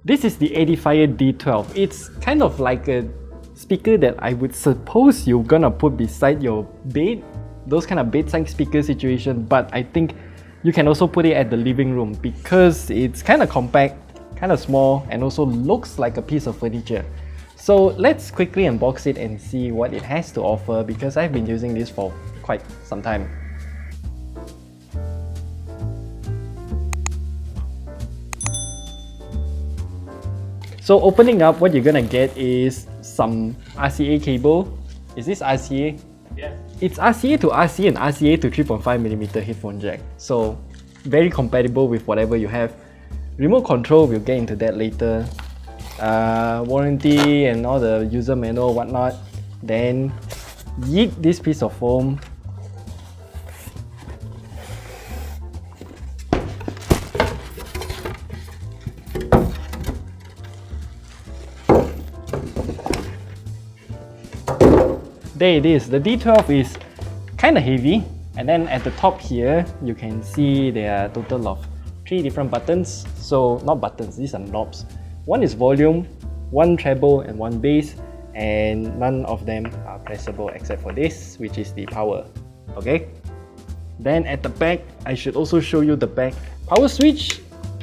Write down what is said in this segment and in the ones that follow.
This is the Edifier D12. It's kind of like a speaker that I would suppose you're gonna put beside your bed, those kind of bedside speaker situation, but I think you can also put it at the living room because it's kind of compact, kind of small, and also looks like a piece of furniture. So let's quickly unbox it and see what it has to offer because I've been using this for quite some time. So opening up, what you're gonna get is some RCA cable. Is this RCA? Yes. It's RCA to RCA and RCA to 3.5mm headphone jack. So very compatible with whatever you have. Remote control, we'll get into that later. Warranty and all the user manual, whatnot. Then yeet this piece of foam. There it is. The D12 is kind of heavy, and then at the top here you can see there are a total of 3 different buttons. So not buttons, these are knobs. One is volume, one treble and one bass, and none of them are pressable except for this, which is the power. Okay, then at the back I should also show you the back power switch,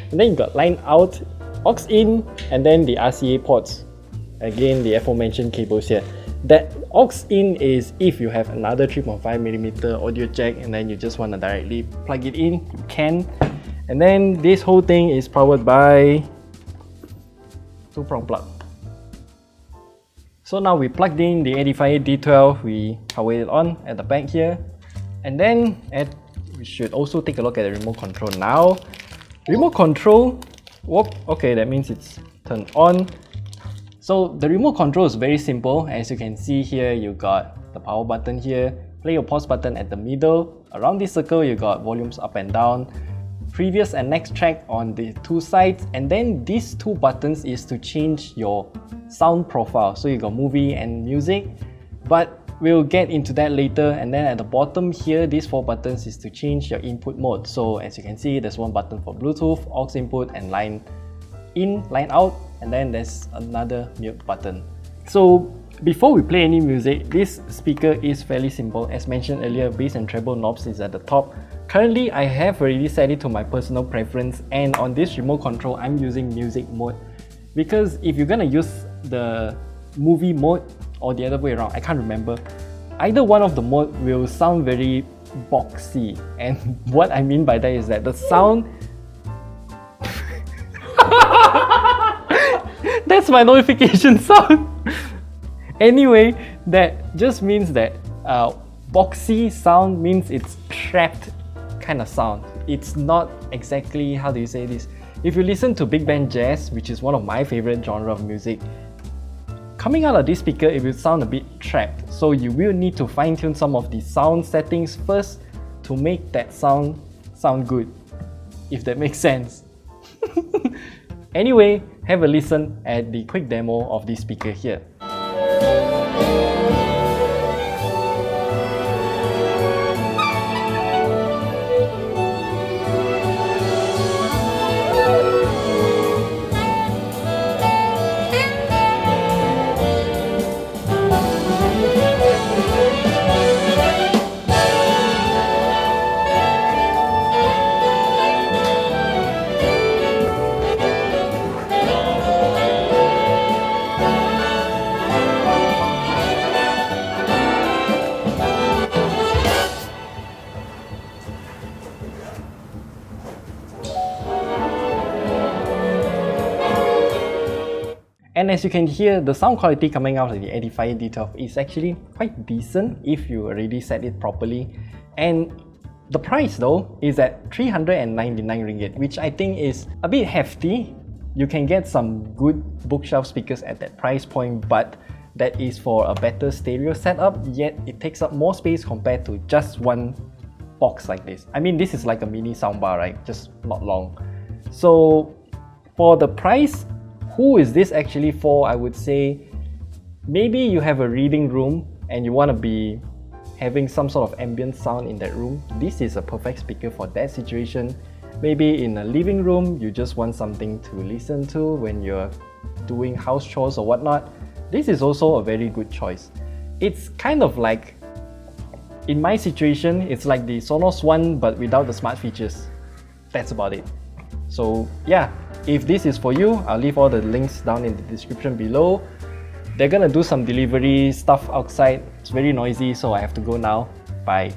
and then you got line out, aux in, and then the RCA ports. Again, the aforementioned cables here. That aux in is if you have another 3.5mm audio jack and then you just want to directly plug it in, you can. And then this whole thing is powered by 2-prong plug. So now we plugged in the Edifier D12, we power it on at the back here. And then we should also take a look at the remote control now. Remote control, whoop, okay, that means it's turned on. So the remote control is very simple. As you can see here, you got the power button here, play or pause button at the middle. Around this circle, you got volumes up and down, previous and next track on the 2 sides, and then these 2 buttons is to change your sound profile. So you got movie and music, but we'll get into that later. And then at the bottom here, these 4 buttons is to change your input mode. So as you can see, there's one button for Bluetooth, aux input, and line in, line out, and then there's another mute button. So before we play any music, this speaker is fairly simple. As mentioned earlier, bass and treble knobs is at the top. Currently, I have already set it to my personal preference, and on this remote control, I'm using music mode. Because if you're gonna use the movie mode or the other way around, I can't remember, either one of the mode will sound very boxy. And what I mean by that is that the sound that's my notification sound. Anyway, that just means that boxy sound means it's trapped kind of sound. It's not exactly, how do you say this? If you listen to big band jazz, which is one of my favorite genre of music, coming out of this speaker, it will sound a bit trapped. So you will need to fine tune some of the sound settings first to make that sound good, if that makes sense. Anyway, have a listen at the quick demo of this speaker here. And as you can hear, the sound quality coming out of the Edifier D12 is actually quite decent if you already set it properly. And the price though is at 399 ringgit, which I think is a bit hefty. You can get some good bookshelf speakers at that price point, but that is for a better stereo setup, yet it takes up more space compared to just one box like this. I mean, this is like a mini soundbar, right? Just not long. So for the price, who is this actually for? I would say maybe you have a reading room and you want to be having some sort of ambient sound in that room. This is a perfect speaker for that situation. Maybe in a living room, you just want something to listen to when you're doing house chores or whatnot. This is also a very good choice. It's kind of like, in my situation, it's like the Sonos One but without the smart features. That's about it. So yeah, if this is for you, I'll leave all the links down in the description below. They're gonna do some delivery stuff outside. It's very noisy, so I have to go now. Bye.